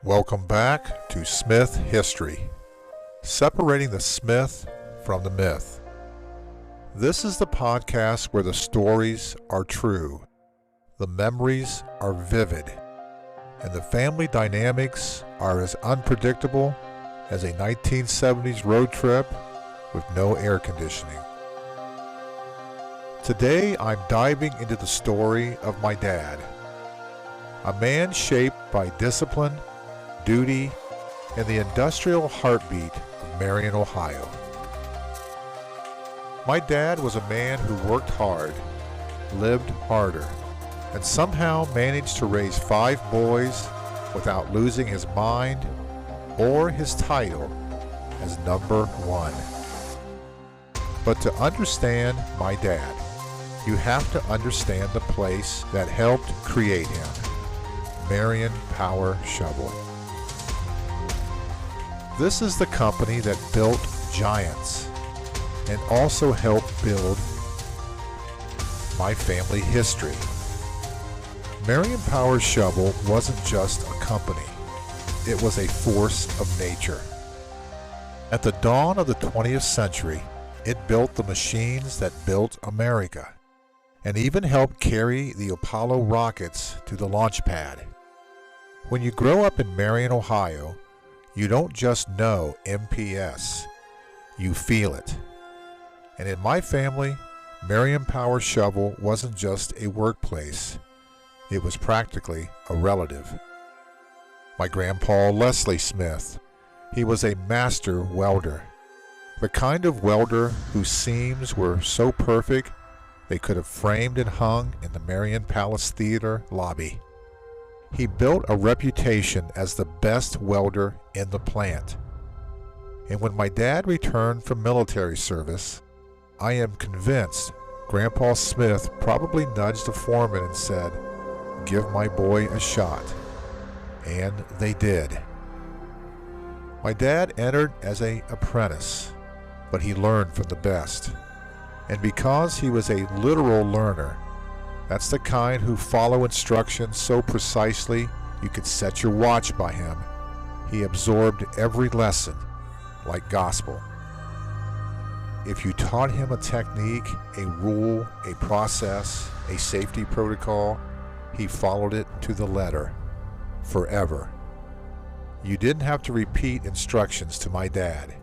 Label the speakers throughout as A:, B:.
A: Welcome back to Smith History, separating the Smith from the myth. This is the podcast where the stories are true, the memories are vivid, and the family dynamics are as unpredictable as a 1970s road trip with no air conditioning. Today I'm diving into the story of my dad, a man shaped by discipline, duty, and the industrial heartbeat of Marion, Ohio. My dad was a man who worked hard, lived harder, and somehow managed to raise 5 boys without losing his mind or his title as number 1. But to understand my dad, you have to understand the place that helped create him, Marion Power Shovel. This is the company that built giants and also helped build my family history. Marion Power Shovel wasn't just a company, it was a force of nature. At the dawn of the 20th century, it built the machines that built America, and even helped carry the Apollo rockets to the launch pad. When you grow up in Marion, Ohio, you don't just know MPS, you feel it. And in my family, Marion Power Shovel wasn't just a workplace, it was practically a relative. My grandpa Leslie Smith, he was a master welder. The kind of welder whose seams were so perfect they could have framed and hung in the Marion Palace Theater lobby. He built a reputation as the best welder in the plant. And when my dad returned from military service, I am convinced Grandpa Smith probably nudged the foreman and said, "Give my boy a shot." And they did. My dad entered as an apprentice, but he learned from the best. And because he was a literal learner, that's the kind who follow instructions so precisely you could set your watch by him, he absorbed every lesson like gospel. If you taught him a technique, a rule, a process, a safety protocol, he followed it to the letter, forever. You didn't have to repeat instructions to my dad.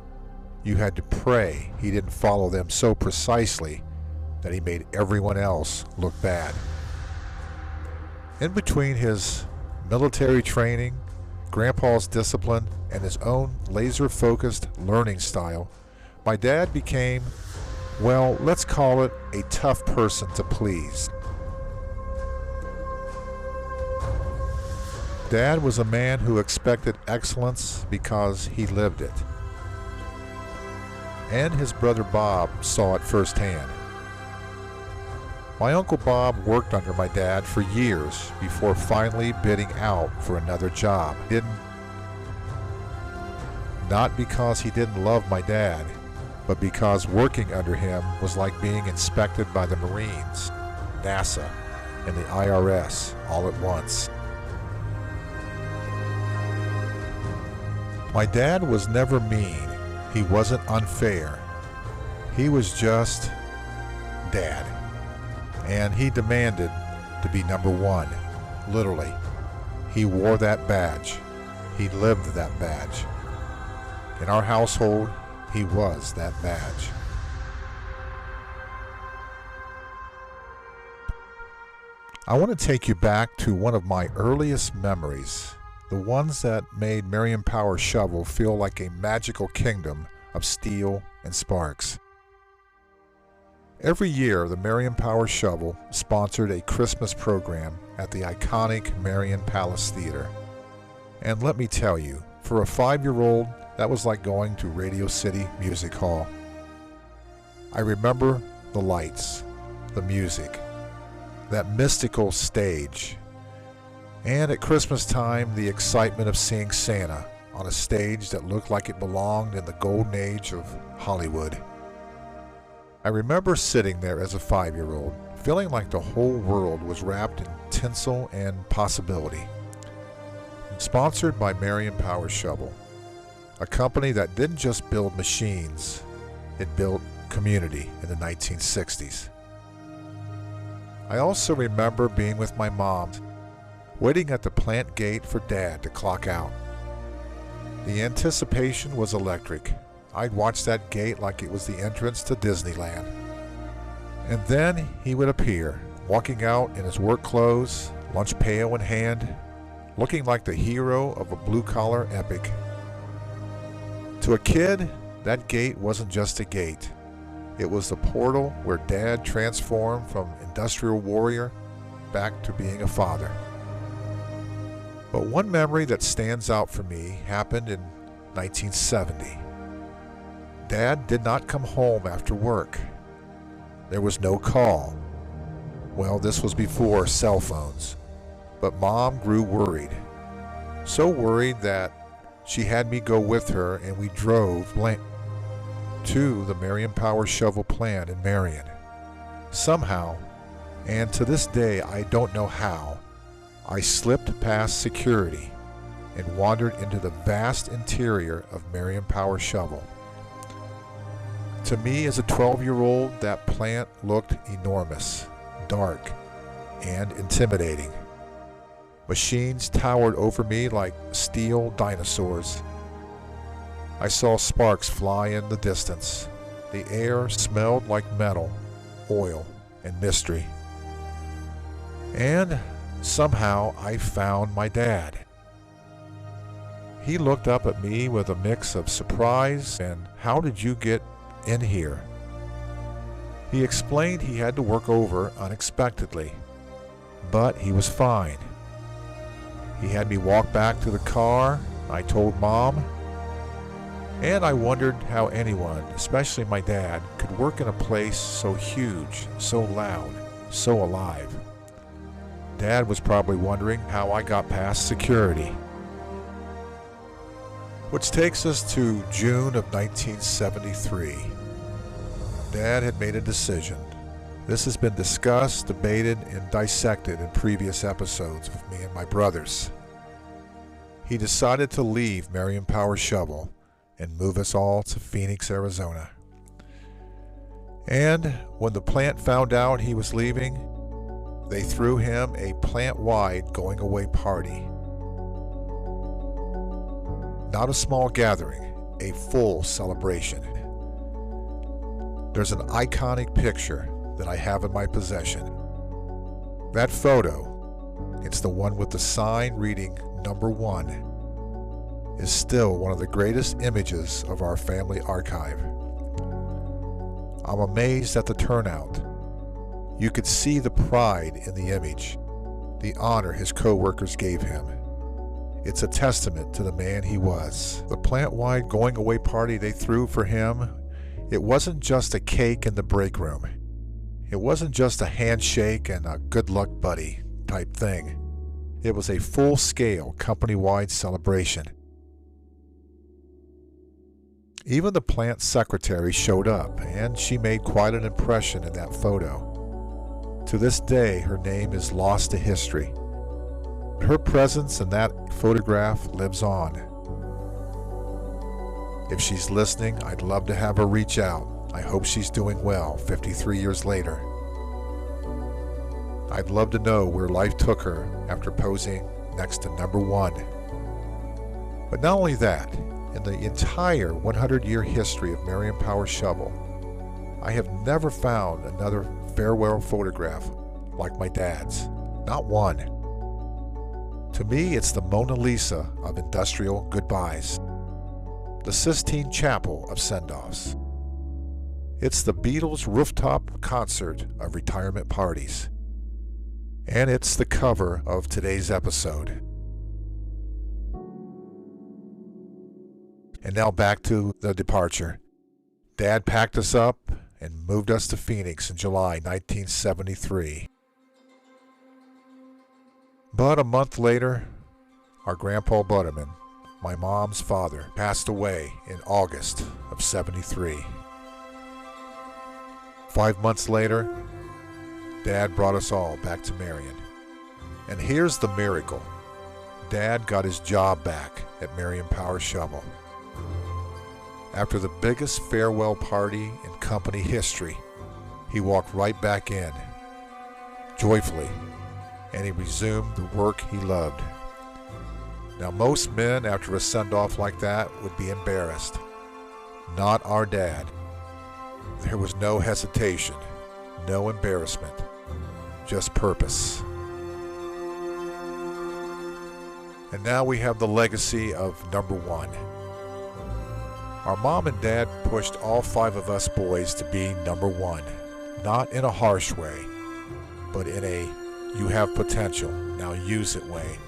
A: You had to pray he didn't follow them so precisely that he made everyone else look bad. In between his military training, Grandpa's discipline, and his own laser-focused learning style, my dad became, well, let's call it a tough person to please. Dad was a man who expected excellence because he lived it. And his brother Bob saw it firsthand. My Uncle Bob worked under my dad for years before finally bidding out for another job. Not because he didn't love my dad, but because working under him was like being inspected by the Marines, NASA, and the IRS all at once. My dad was never mean. He wasn't unfair. He was just Dad. And he demanded to be number 1, literally. He wore that badge. He lived that badge. In our household, he was that badge. I want to take you back to one of my earliest memories, the ones that made Marion Power Shovel feel like a magical kingdom of steel and sparks. Every year, the Marion Power Shovel sponsored a Christmas program at the iconic Marion Palace Theater. And let me tell you, for a 5-year-old, that was like going to Radio City Music Hall. I remember the lights, the music, that mystical stage, and at Christmas time, the excitement of seeing Santa on a stage that looked like it belonged in the golden age of Hollywood. I remember sitting there as a 5-year-old, feeling like the whole world was wrapped in tinsel and possibility. Sponsored by Marion Power Shovel, a company that didn't just build machines, it built community in the 1960s. I also remember being with my mom, waiting at the plant gate for Dad to clock out. The anticipation was electric. I'd watch that gate like it was the entrance to Disneyland. And then he would appear, walking out in his work clothes, lunch pail in hand, looking like the hero of a blue-collar epic. To a kid, that gate wasn't just a gate. It was the portal where Dad transformed from industrial warrior back to being a father. But one memory that stands out for me happened in 1970. Dad did not come home after work. There was no call. Well, this was before cell phones. But Mom grew worried. So worried that she had me go with her, and we drove to the Marion Power Shovel plant in Marion. Somehow, and to this day I don't know how, I slipped past security and wandered into the vast interior of Marion Power Shovel. To me, as a 12-year-old, that plant looked enormous, dark, and intimidating. Machines towered over me like steel dinosaurs. I saw sparks fly in the distance. The air smelled like metal, oil, and mystery. And somehow I found my dad. He looked up at me with a mix of surprise and, "How did you get in here?" He explained he had to work over unexpectedly, but he was fine. He had me walk back to the car. I told Mom, and I wondered how anyone, especially my dad, could work in a place so huge, so loud, so alive. Dad was probably wondering how I got past security. Which takes us to June of 1973. Dad had made a decision. This has been discussed, debated, and dissected in previous episodes with me and my brothers. He decided to leave Marion Power Shovel and move us all to Phoenix, Arizona. And when the plant found out he was leaving, they threw him a plant-wide going-away party. Not a small gathering, a full celebration. There's an iconic picture that I have in my possession. That photo, it's the one with the sign reading number 1, is still one of the greatest images of our family archive. I'm amazed at the turnout. You could see the pride in the image, the honor his co-workers gave him. It's a testament to the man he was. The plant-wide going-away party they threw for him, it wasn't just a cake in the break room. It wasn't just a handshake and a good luck buddy type thing. It was a full-scale company-wide celebration. Even the plant secretary showed up, and she made quite an impression in that photo. To this day, her name is lost to history. Her presence in that photograph lives on. If she's listening, I'd love to have her reach out. I hope she's doing well 53 years later. I'd love to know where life took her after posing next to number 1. But not only that, in the entire 100-year history of Marion Power Shovel, I have never found another farewell photograph like my dad's. Not one. To me, it's the Mona Lisa of industrial goodbyes. The Sistine Chapel of send-offs. It's the Beatles' rooftop concert of retirement parties. And it's the cover of today's episode. And now back to the departure. Dad packed us up and moved us to Phoenix in July 1973. But a month later, our Grandpa Butterman, my mom's father, passed away in August of '73. 5 months later, Dad brought us all back to Marion. And here's the miracle. Dad got his job back at Marion Power Shovel. After the biggest farewell party in company history, he walked right back in, joyfully, and he resumed the work he loved. Now, most men, after a send-off like that, would be embarrassed. Not our Dad. There was no hesitation, no embarrassment, just purpose. And now we have the legacy of number one. Our mom and Dad pushed all 5 of us boys to be number one, not in a harsh way, but in a you have potential, now use it way.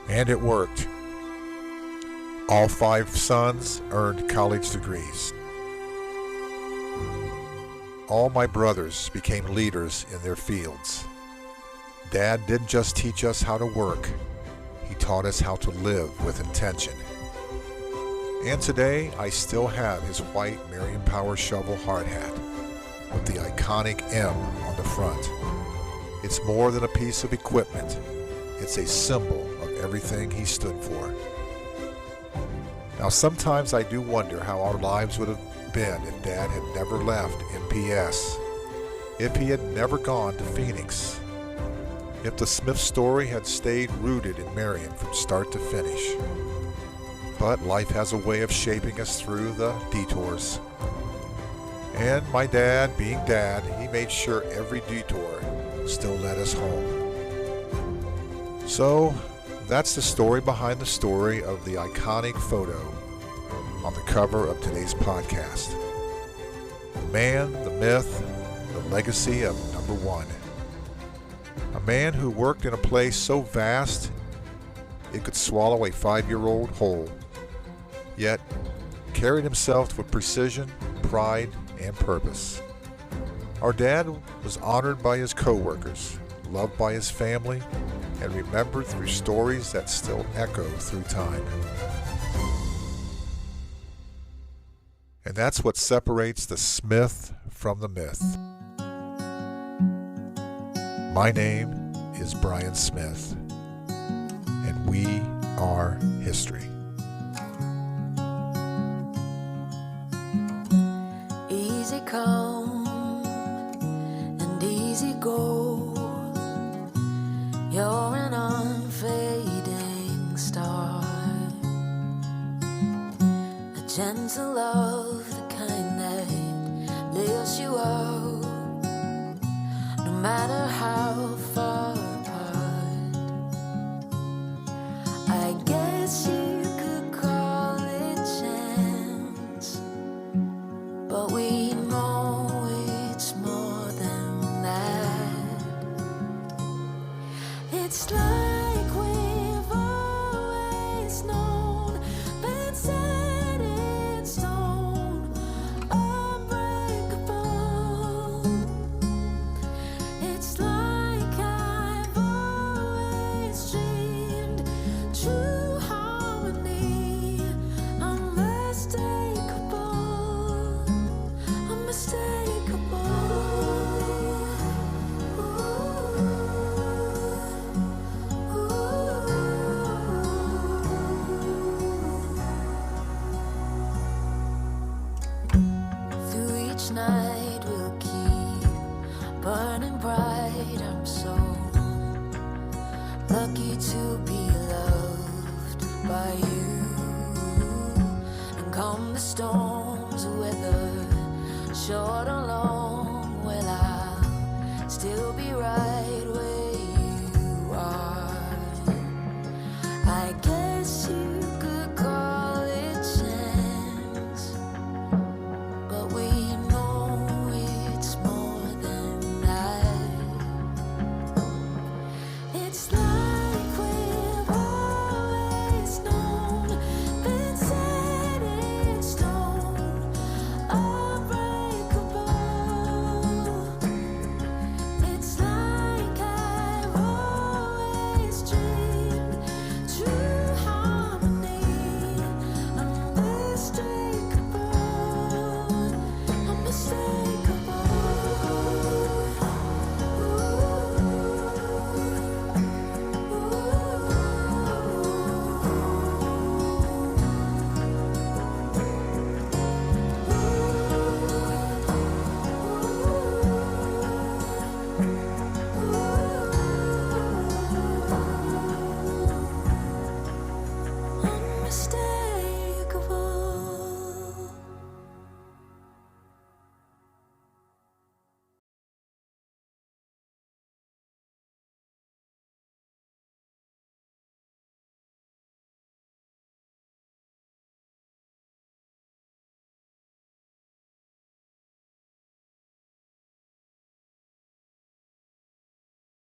A: And it worked. All 5 sons earned college degrees. All my brothers became leaders in their fields. Dad didn't just teach us how to work, he taught us how to live with intention. And today, I still have his white Marion Power Shovel hard hat with the iconic M on the front. It's more than a piece of equipment. It's a symbol of everything he stood for. Now, sometimes I do wonder how our lives would have been if Dad had never left MPS, if he had never gone to Phoenix, if the Smith story had stayed rooted in Marion from start to finish. But life has a way of shaping us through the detours. And my dad, being Dad, he made sure every detour still led us home. So, that's the story behind the story of the iconic photo on the cover of today's podcast. The man, the myth, the legacy of number one. A man who worked in a place so vast it could swallow a 5-year-old whole, yet carried himself with precision, pride, and purpose. Our dad was honored by his co-workers, loved by his family, and remembered through stories that still echo through time. And that's what separates the Smith from the myth. My name is Brian Smith, and we are history.
B: Easy come and easy go. You're an unfading star, a gentle love, the kind that lifts you up, no matter how far apart. I guess you could call it chance, but we know it's more than that. It's like we've always known, been set in stone, unbreakable. It's like I've always dreamed, true harmony, unmistakable, unmistakable. Through each night we'll keep burning bright. I'm so lucky to be loved by you. And come the storms, whether short or long, well, I'll still be right where you are. I guess